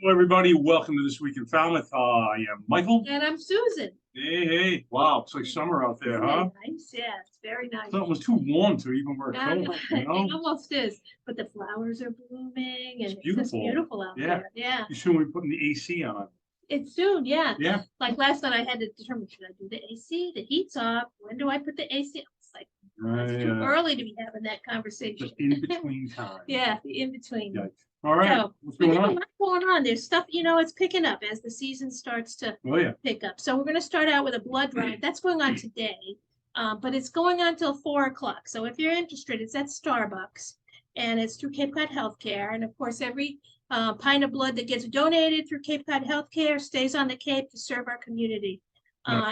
Hello, everybody. Welcome to This Week in Falmouth. I am Michael. And I'm Susan. Hey, hey. Wow, it's like summer out there, huh? Nice, yeah, it's very nice. Thought it was too warm to even wear a coat, It almost is, but the flowers are blooming and it's just beautiful out there. Yeah. You soon we putting the AC on. It's soon, yeah. Yeah. Like last night I had to determine, should I do the AC? The heat's off. When do I put the AC? It's like, it's too early to be having that conversation. The in-between time. Yeah, the in-between. Yeah. All right. So, what's going on? What's going on? There's stuff, it's picking up as the season starts to pick up. So we're going to start out with a blood drive. That's going on today, but it's going on till 4 o'clock. So if you're interested, it's at Starbucks, and it's through Cape Cod Healthcare. And of course, every pint of blood that gets donated through Cape Cod Healthcare stays on the Cape to serve our community.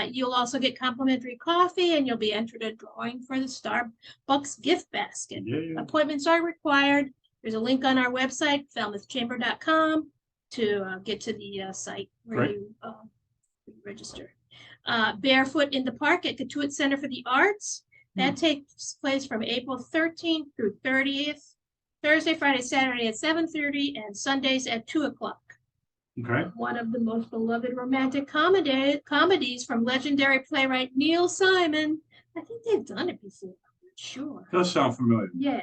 You'll also get complimentary coffee, and you'll be entered a drawing for the Starbucks gift basket. Appointments are required. There's a link on our website, falmouthchamber.com, to get to the site where you register. Barefoot in the Park at Katuitt Center for the Arts. That takes place from April 13th through 30th, Thursday, Friday, Saturday at 7:30, and Sundays at 2 o'clock. Okay. One of the most beloved romantic comedies from legendary playwright Neil Simon. I think they've done it before. I'm not sure. Does sound familiar. Yeah.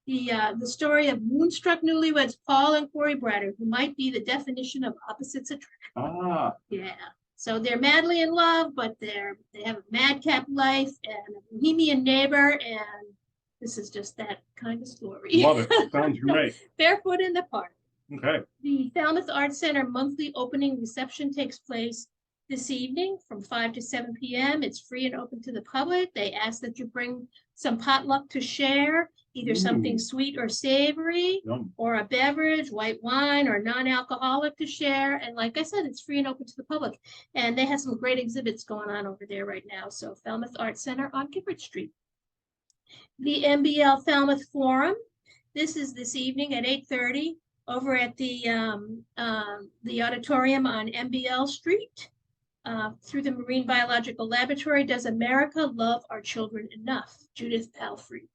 The story of moonstruck newlyweds Paul and Corey Bratter, who might be the definition of opposites attract. Yeah. So they're madly in love, but they have a madcap life and a bohemian neighbor, and this is just that kind of story. Love it. Sounds great. Barefoot in the Park. Okay. The Falmouth Arts Center monthly opening reception takes place this evening from 5 to 7 p.m. It's free and open to the public. They ask that you bring some potluck to share, either something sweet or savory, or a beverage, white wine, or non-alcoholic to share. And like I said, it's free and open to the public. And they have some great exhibits going on over there right now. So Falmouth Arts Center on Gifford Street. The MBL Falmouth Forum. This is this evening at 8:30 over at the auditorium on MBL Street. Through the Marine Biological Laboratory, Does America Love Our Children Enough? Judith Palfrey.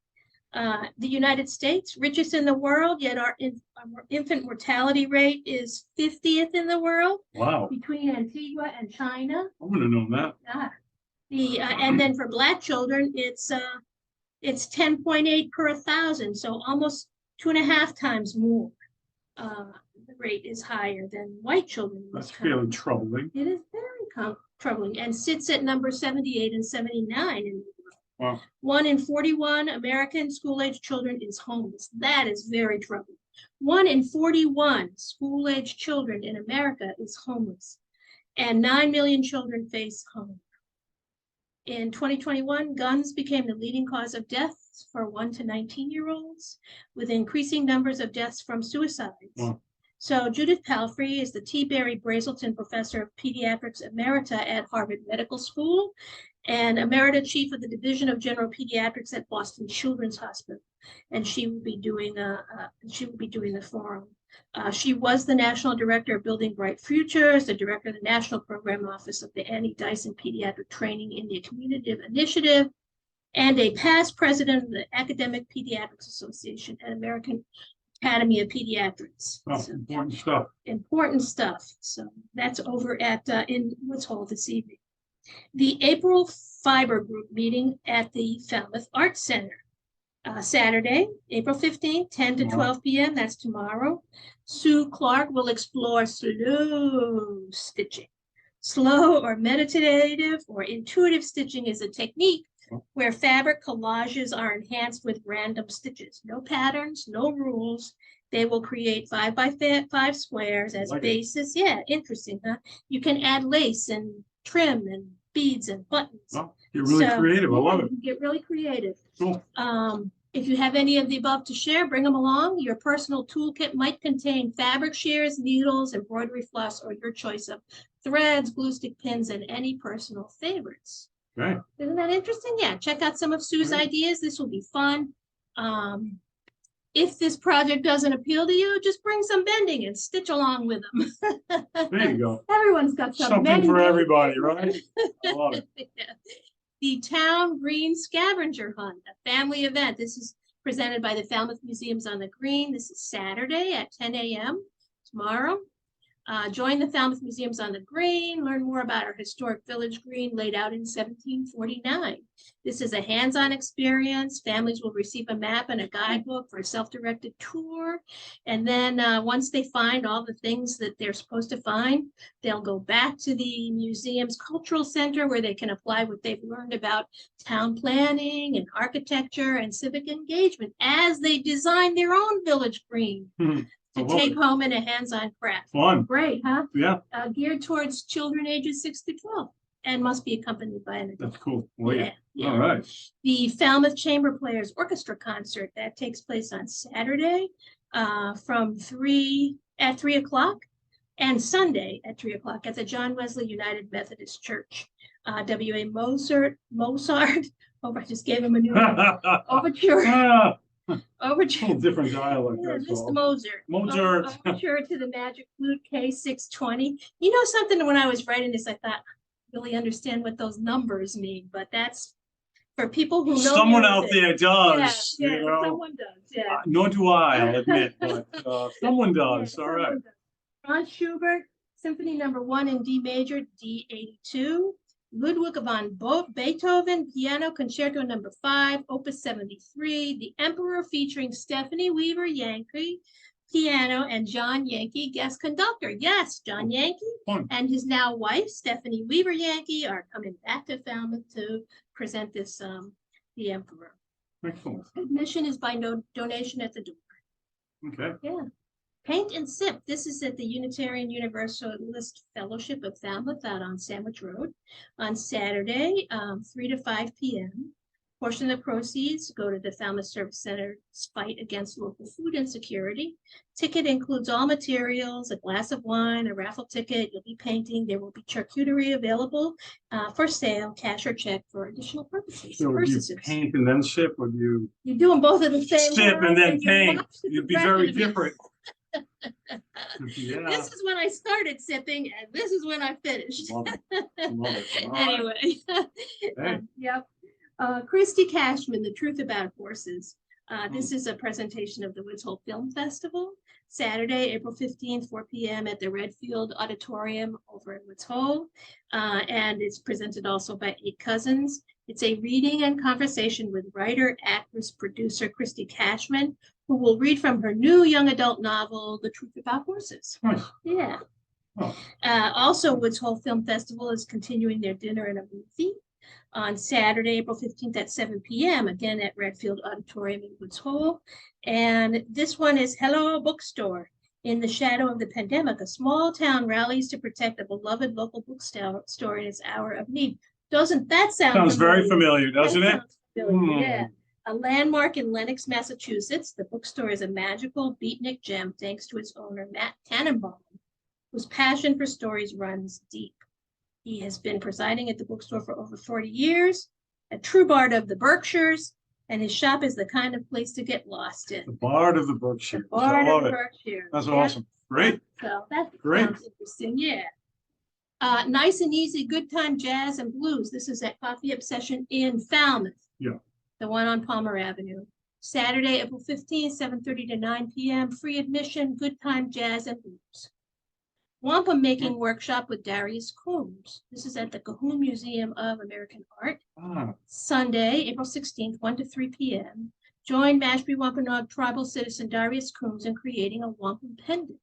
The United States, richest in the world, yet our infant mortality rate is 50th in the world. Wow. Between Antigua and China. I would have known that. And then for Black children, it's 10.8 per 1,000, so almost 2.5 times more. The rate is higher than white children. That's fairly troubling. It is very troubling, and sits at number 78 and 79 in the world. Wow. 1 in 41 American school-age children is homeless. That is very troubling. 1 in 41 school-age children in America is homeless, and 9 million children face hunger. In 2021, guns became the leading cause of deaths for 1 to 19-year-olds, with increasing numbers of deaths from suicides. Wow. So Judith Palfrey is the T. Barry Brazelton Professor of Pediatrics Emerita at Harvard Medical School and Emerita Chief of the Division of General Pediatrics at Boston Children's Hospital. And she will be doing the forum. She was the National Director of Building Bright Futures, the Director of the National Program Office of the Annie Dyson Pediatric Training India Community Initiative, and a past president of the Academic Pediatrics Association and American Academy of Pediatrics. Oh, so, important stuff. Important stuff. So that's over at in Woods Hall this evening. The April Fiber Group meeting at the Falmouth Arts Center. Saturday, April 15th, 10 to 12 p.m. That's tomorrow. Sue Clark will explore slow stitching. Slow or meditative or intuitive stitching is a technique where fabric collages are enhanced with random stitches. No patterns, no rules. They will create 5 by 5 squares as bases. Yeah, interesting, huh? You can add lace and trim and beads and buttons. Well, you're really creative. I love it. Get really creative. Cool. If you have any of the above to share, bring them along. Your personal toolkit might contain fabric shears, needles, embroidery floss, or your choice of threads, glue stick pins, and any personal favorites. Right. Isn't that interesting? Yeah, check out some of Sue's ideas. This will be fun. If this project doesn't appeal to you, just bring some bending and stitch along with them. There you go. Everyone's got something for everybody, right? I love it. Yeah. The Town Green Scavenger Hunt, a family event. This is presented by the Falmouth Museums on the Green. This is Saturday at 10 a.m. tomorrow. Join the Falmouth Museums on the Green. Learn more about our historic village green laid out in 1749. This is a hands-on experience. Families will receive a map and a guidebook for a self-directed tour. And then once they find all the things that they're supposed to find, they'll go back to the museum's cultural center where they can apply what they've learned about town planning and architecture and civic engagement as they design their own village green. To take home in a hands-on craft. Fun. Great, huh? Yeah. Geared towards children ages 6 to 12 and must be accompanied by an adult. That's cool. Well, Yeah. All right. The Falmouth Chamber Players Orchestra concert that takes place on Saturday from 3 o'clock and Sunday at 3 o'clock at the John Wesley United Methodist Church. W.A. Mozart. Oh, I just gave him a new overture. Overture. Different dialect. Yeah, That's Mr. all. Mozart. Overture to the Magic Flute K620. You know something, when I was writing this, I thought, I really understand what those numbers mean, but that's for people who know. Someone out music. there does. Yeah, you know? someone does. Yeah. Nor do I, I'll admit, but someone does. Yeah, All right. does. Franz Schubert, Symphony No. 1 in D major, D82. Ludwig van Beethoven, Piano Concerto No. 5, Opus 73. The Emperor featuring Stephanie Weaver Yankee, piano, and John Yankee, guest conductor. Yes, John Yankee and his now wife, Stephanie Weaver Yankee, are coming back to Falmouth to present this, The Emperor. Excellent. Admission is by donation at the door. Okay. Yeah. Paint and Sip. This is at the Unitarian Universalist Fellowship of Falmouth out on Sandwich Road on Saturday, 3 to 5 p.m. Portion of the proceeds go to the Falmouth Service Center's fight against local food insecurity. Ticket includes all materials, a glass of wine, a raffle ticket. You'll be painting. There will be charcuterie available for sale, cash or check for additional purposes. So would you paint and then sip, or you do them both at the same sip time and then paint? You'd be very it. different. Yeah. This is when I started sipping, and this is when I finished. Love it. Love it. Anyway, Hey. Yep. Christy Cashman, The Truth About Horses. This is a presentation of the Woods Hole Film Festival, Saturday, April 15th, 4 p.m. at the Redfield Auditorium over in Woods Hole. And it's presented also by 8 Cousins. It's a reading and conversation with writer, actress, producer Christy Cashman, who will read from her new young adult novel, The Truth About Horses. Nice. Yeah. Oh. Also, Woods Hole Film Festival is continuing their dinner and a movie on Saturday, April 15th at 7 p.m., again at Redfield Auditorium in Woods Hole. And this one is Hello Bookstore. In the shadow of the pandemic, a small town rallies to protect a beloved local bookstore in its hour of need. Doesn't that sound very familiar, doesn't it? Yeah. A landmark in Lenox, Massachusetts, the bookstore is a magical beatnik gem thanks to its owner, Matt Tannenbaum, whose passion for stories runs deep. He has been presiding at the bookstore for over 40 years, a true bard of the Berkshires, and his shop is the kind of place to get lost in. The bard of the Berkshires. Bard of the Berkshires. That's awesome. Great. So that Great. sounds interesting. Yeah. Nice and easy, good time jazz and blues. This is at Coffee Obsession in Falmouth. Yeah. The one on Palmer Avenue. Saturday, April 15th, 7:30 to 9 p.m. Free admission, good time jazz and blues. Wampum making workshop with Darius Coombs. This is at the Cahoon Museum of American Art. Sunday, April 16th, 1 to 3 p.m. Join Mashpee Wampanoag tribal citizen Darius Coombs in creating a wampum pendant.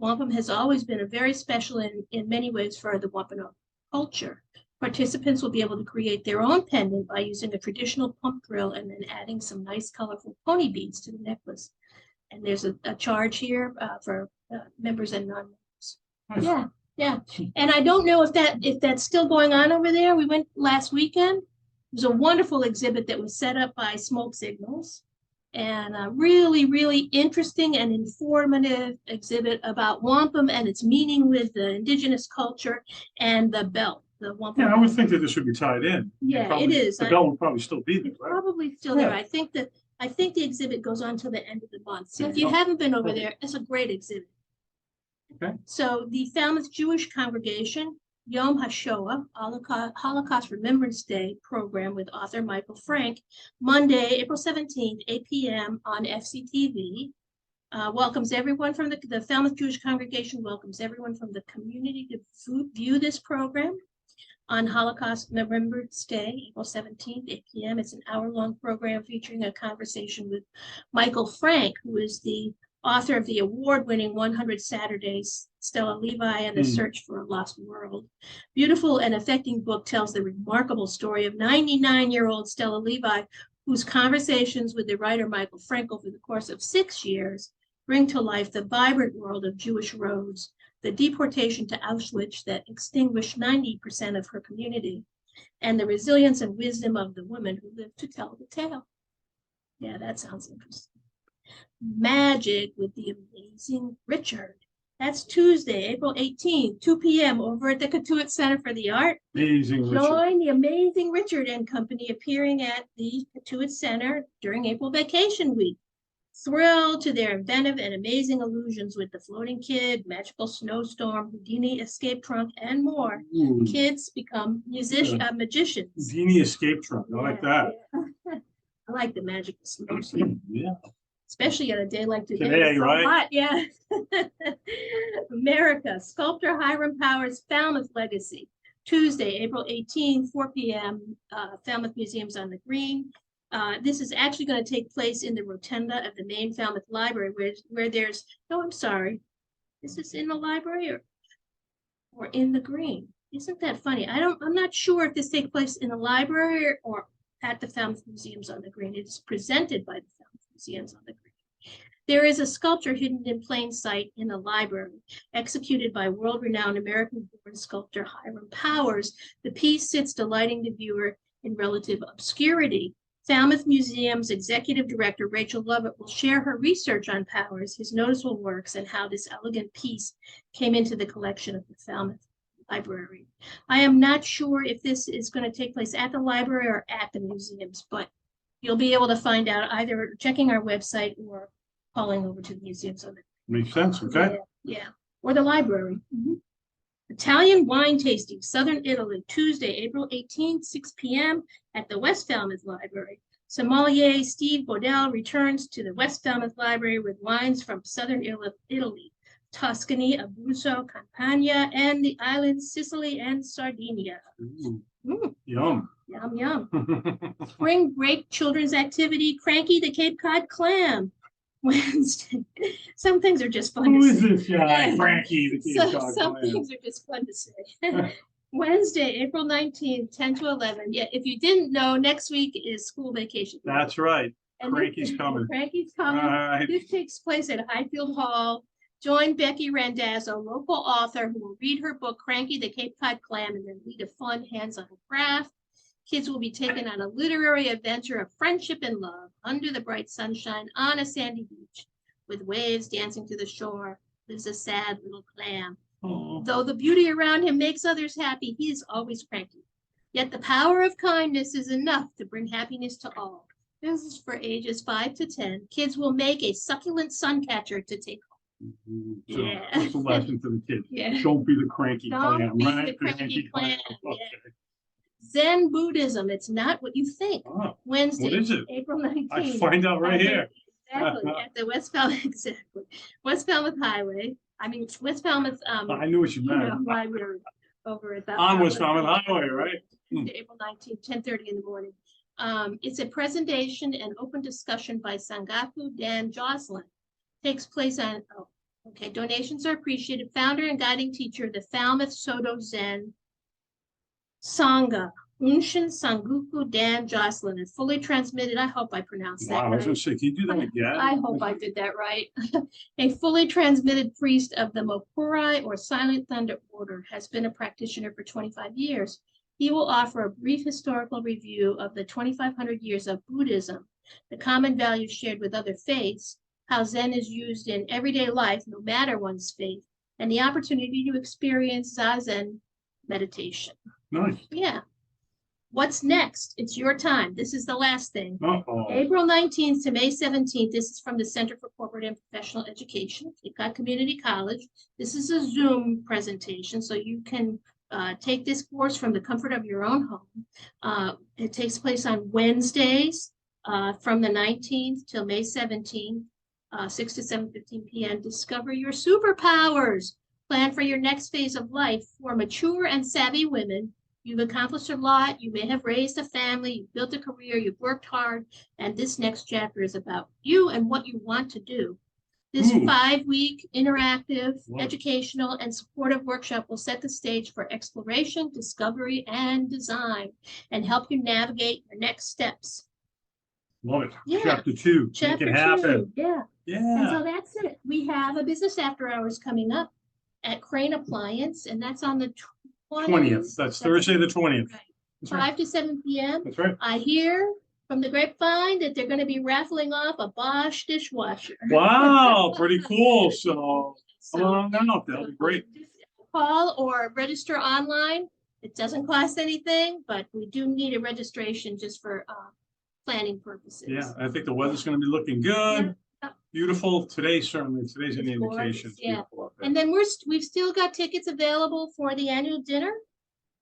Wampum has always been a very special in many ways for the Wampanoag culture. Participants will be able to create their own pendant by using a traditional pump drill and then adding some nice colorful pony beads to the necklace. And there's a charge here for members and non-members. Nice. Yeah. And I don't know if that's still going on over there. We went last weekend. It was a wonderful exhibit that was set up by Smoke Signals. And a really, really interesting and informative exhibit about wampum and its meaning with the indigenous culture and the belt. The wampum. Yeah, I would think that this should be tied in. Yeah, probably, it is. The belt would probably still be there. It's probably still there. I think the exhibit goes on till the end of the month. So if you haven't been over there, it's a great exhibit. Okay. So the Falmouth Jewish Congregation Yom HaShoah, Holocaust Remembrance Day program with author Michael Frank, Monday, April 17th, 8 p.m. on FCTV. welcomes everyone from the Falmouth Jewish Congregation, welcomes everyone from the community to view this program on Holocaust Remembrance Day, April 17th, 8 p.m. It's an hour-long program featuring a conversation with Michael Frank, who is the author of the award-winning 100 Saturdays, Stella Levi and the Search for a Lost World. Beautiful and affecting book tells the remarkable story of 99-year-old Stella Levi, whose conversations with the writer Michael Frank over the course of 6 years bring to life the vibrant world of Jewish roads, the deportation to Auschwitz that extinguished 90% of her community, and the resilience and wisdom of the women who lived to tell the tale. Yeah, that sounds interesting. Magic with the Amazing Richard. That's Tuesday, April 18th, 2 p.m. over at the Katuitt Center for the Art. Amazing Richard. Join the Amazing Richard and Company appearing at the Katuitt Center during April vacation week. Thrill to their inventive and amazing illusions with the Floating Kid, Magical Snowstorm, Houdini Escape Trunk, and more. Ooh. Kids become magicians. Houdini Escape Trunk. I like that. Yeah. I like the Magical Snowstorm. Yeah. Especially on a day like today. Today, so right? Hot, yeah. America, Sculptor Hiram Powers' Falmouth Legacy. Tuesday, April 18th, 4 p.m. Falmouth Museum's on the Green. This is actually going to take place in the rotunda of the main Falmouth Library, where there's, no, I'm sorry. This is in the library or in the Green. Isn't that funny? I'm not sure if this takes place in the library or at the Falmouth Museum's on the Green. It is presented by the Falmouth Museum's on the Green. There is a sculpture hidden in plain sight in the library, executed by world-renowned American-born sculptor Hiram Powers. The piece sits delighting the viewer in relative obscurity. Falmouth Museum's executive director, Rachel Lovett, will share her research on Powers, his noticeable works, and how this elegant piece came into the collection of the Falmouth Library. I am not sure if this is going to take place at the library or at the museums, but you'll be able to find out either checking our website or calling over to the museums. Makes sense, okay? Yeah. Or the library. Italian wine tasting, Southern Italy, Tuesday, April 18th, 6 p.m. at the West Falmouth Library. Sommelier Steve Bodell returns to the West Falmouth Library with wines from Southern Italy, Tuscany, Abruzzo, Campania, and the islands Sicily and Sardinia. Yum. Yum, yum. Spring break children's activity, Cranky the Cape Cod Clam. Wednesday. Some things are just fun Who to is say. this guy? Frankie, the Cape Cod Some Clam. things are just fun to say. Wednesday, April 19th, 10 to 11. Yeah, if you didn't know, next week is school vacation. That's right. And Cranky's coming. Cranky's coming. Right. This takes place at Highfield Hall. Join Becky Randazzo, local author, who will read her book, Cranky the Cape Cod Clam, and then lead a fun hands-on craft. Kids will be taken on a literary adventure of friendship and love under the bright sunshine on a sandy beach with waves dancing to the shore. Lives a sad little clam. Oh. Though the beauty around him makes others happy, he is always cranky. Yet the power of kindness is enough to bring happiness to all. This is for ages 5 to 10. Kids will make a succulent suncatcher to take home. So Yeah. that's a lesson for the kids. Yeah. Don't be the cranky Don't clam, be right? the cranky clam, yeah. Okay. Zen Buddhism, it's not what you think. Oh, Wednesday, what is it? April 19th. I find out right here. Exactly, at the West Falmouth Highway. I mean, West Falmouth, I knew what you meant. library over at the. On West Falmouth Highway, right? April 19th, 10:30 in the morning. It's a presentation and open discussion by Sangaku Dan Jocelyn. Takes place on, donations are appreciated. Founder and guiding teacher of the Falmouth Soto Zen Sangha, Unshin Sangaku Dan Jocelyn, is fully transmitted. I hope I pronounced that Wow, I was right. gonna say, can you do that again? I hope I did that right. A fully transmitted priest of the Mokurai or Silent Thunder Order, has been a practitioner for 25 years. He will offer a brief historical review of the 2,500 years of Buddhism, the common values shared with other faiths, how Zen is used in everyday life, no matter one's faith, and the opportunity to experience Zazen meditation. Nice. Yeah. What's next? It's your time. This is the last thing. Uh-oh. April 19th to May 17th. This is from the Center for Corporate and Professional Education, Cape Cod Community College. This is a Zoom presentation, so you can take this course from the comfort of your own home. It takes place on Wednesdays from the 19th till May 17th. 6 to 7:15 p.m. Discover your superpowers. Plan for your next phase of life. For mature and savvy women, you've accomplished a lot. You may have raised a family, you've built a career, you've worked hard, and this next chapter is about you and what you want to do. This 5-week interactive, educational, and supportive workshop will set the stage for exploration, discovery, and design, and help you navigate your next steps. Love it. Yeah. Chapter 2. Chapter Make it happen. 2. Yeah. And Yeah. so that's it. We have a business after hours coming up at Crane Appliance, and that's on the 20th. That's Thursday the 20th. Right. That's 5 right. to 7 p.m. That's right. I hear from the grapevine that they're going to be raffling off a Bosch dishwasher. Wow, pretty cool. So come on down. That'll be great. Call or register online. It doesn't cost anything, but we do need a registration just for planning purposes. Yeah, I think the weather's going to be looking good. Yeah. Beautiful. Today's an It's indication. gorgeous, It's yeah. beautiful out there. And then we've still got tickets available for the annual dinner,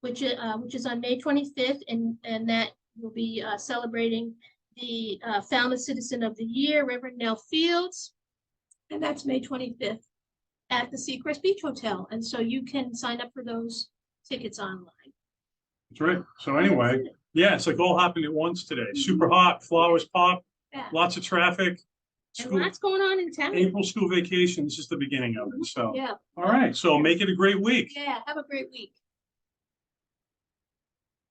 which is on May 25th, and that will be celebrating the Falmouth Citizen of the Year, Reverend Nell Fields, and that's May 25th at the Seacrest Beach Hotel. And so you can sign up for those tickets online. That's right. So anyway, yeah, it's like all happened at once today. Super hot, flowers pop, Yeah. lots of traffic. And lots going on in town. April school vacation is just the beginning of it. So, Yeah. all right. So make it a great week. Yeah. Have a great week.